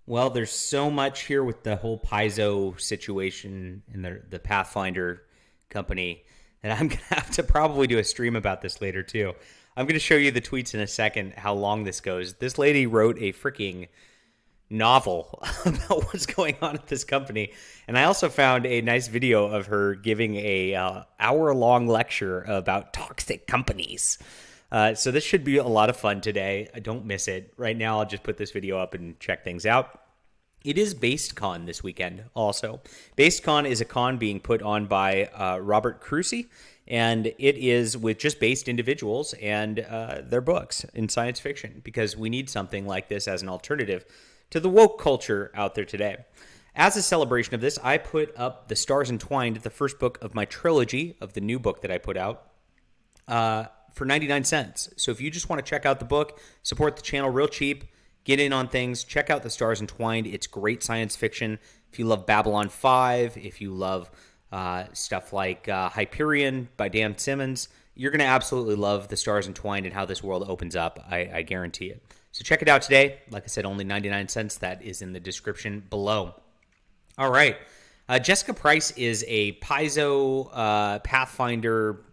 Well, there's so much here with the whole Paizo situation and the Pathfinder company that I'm going to have to probably do a stream about this later, too. I'm going to show you the tweets in a second, how long this goes. This lady wrote a freaking novel about what's going on at this company. And I also found a nice video of her giving a hour-long lecture about toxic companies. So this should be a lot of fun today. Don't miss it. Right now, I'll just put this video up and check things out. It is BasedCon this weekend also. BasedCon is a con being put on by Robert Crucy, and it is with just based individuals and their books in science fiction, because we need something like this as an alternative to the woke culture out there today. As a celebration of this, I put up The Stars Entwined, the first book of my trilogy of the new book that I put out, for 99 cents. So if you just want to check out the book, support the channel real cheap, get in on things, check out The Stars Entwined. It's great science fiction. If you love Babylon 5, if you love stuff like Hyperion by Dan Simmons, you're going to absolutely love The Stars Entwined and how this world opens up. I guarantee it. So check it out today. Like I said, only 99 cents. That is in the description below. All right. Jessica Price is a Paizo Pathfinder,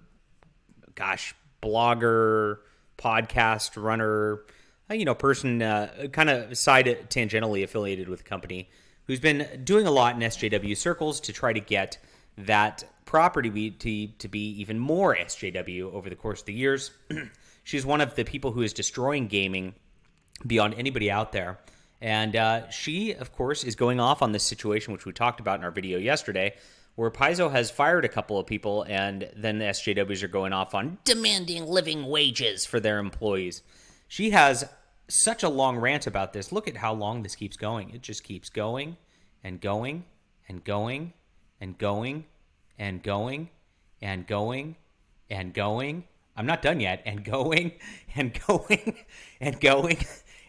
blogger, podcast runner, person kind of side tangentially affiliated with the company, who's been doing a lot in SJW circles to try to get that property to be even more SJW over the course of the years. She's one of the people who is destroying gaming beyond anybody out there. And she, of course, is going off on this situation, which we talked about in our video yesterday, where Paizo has fired a couple of people, and then the SJWs are going off on demanding living wages for their employees. She has such a long rant about this. Look at how long this keeps going. It just keeps going and going and going and going and going and going and going. I'm not done yet. And going and going and going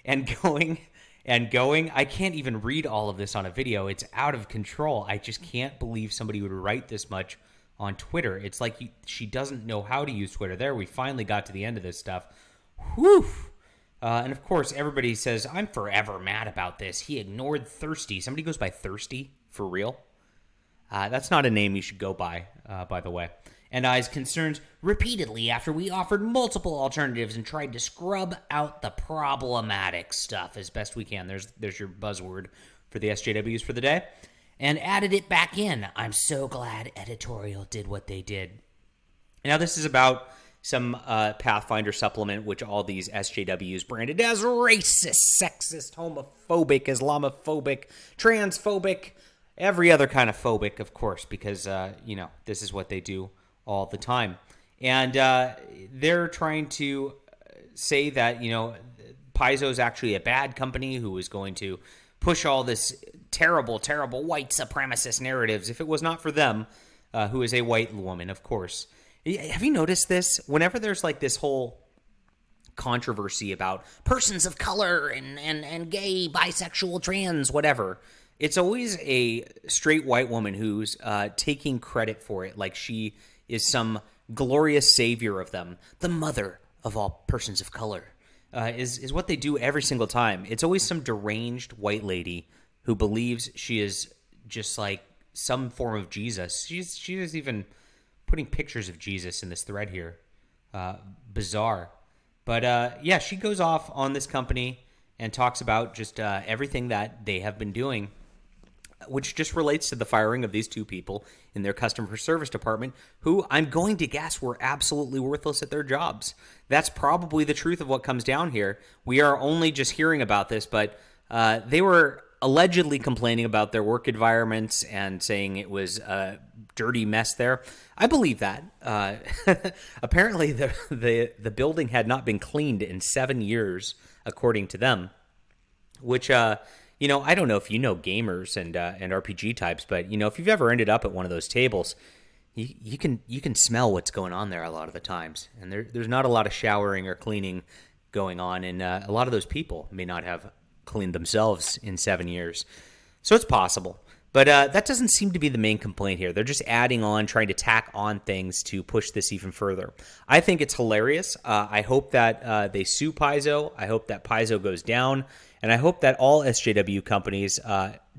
and going and going. I can't even read all of this on a video. It's out of control. I just can't believe somebody would write this much on Twitter. It's like she doesn't know how to use Twitter. There, we finally got to the end of this stuff. Whew. And of course, everybody says, I'm forever mad about this. He ignored Thirsty. Somebody goes by Thirsty? For real? That's not a name you should go by the way. And eyes concerns repeatedly after we offered multiple alternatives and tried to scrub out the problematic stuff as best we can. There's your buzzword for the SJWs for the day. And added it back in. I'm so glad editorial did what they did. Now this is about some Pathfinder supplement, which all these SJWs branded as racist, sexist, homophobic, Islamophobic, transphobic, every other kind of phobic, of course, because, this is what they do all the time. And they're trying to say that, Paizo is actually a bad company who is going to push all this terrible, terrible white supremacist narratives if it was not for them, who is a white woman, of course. Have you noticed this? Whenever there's like this whole controversy about persons of color and gay, bisexual, trans, whatever, it's always a straight white woman who's taking credit for it, like she is some glorious savior of them. The mother of all persons of color is what they do every single time. It's always some deranged white lady who believes she is just like some form of Jesus. She is even putting pictures of Jesus in this thread here. Bizarre. But yeah, she goes off on this company and talks about just everything that they have been doing, which just relates to the firing of these two people in their customer service department, who I'm going to guess were absolutely worthless at their jobs. That's probably the truth of what comes down here. We are only just hearing about this, but they were allegedly complaining about their work environments and saying it was a dirty mess there. I believe that. Apparently, the building had not been cleaned in 7 years, according to them, which I don't know if you know gamers and RPG types, but if you've ever ended up at one of those tables, you can smell what's going on there a lot of the times, and there's not a lot of showering or cleaning going on, and a lot of those people may not have cleaned themselves in 7 years, so it's possible. But that doesn't seem to be the main complaint here. They're just adding on, trying to tack on things to push this even further. I think it's hilarious. I hope that they sue Paizo. I hope that Paizo goes down. And I hope that all SJW companies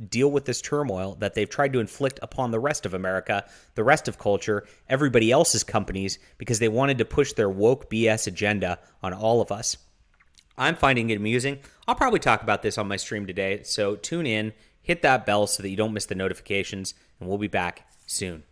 deal with this turmoil that they've tried to inflict upon the rest of America, the rest of culture, everybody else's companies, because they wanted to push their woke BS agenda on all of us. I'm finding it amusing. I'll probably talk about this on my stream today, so tune in. Hit that bell so that you don't miss the notifications, and we'll be back soon.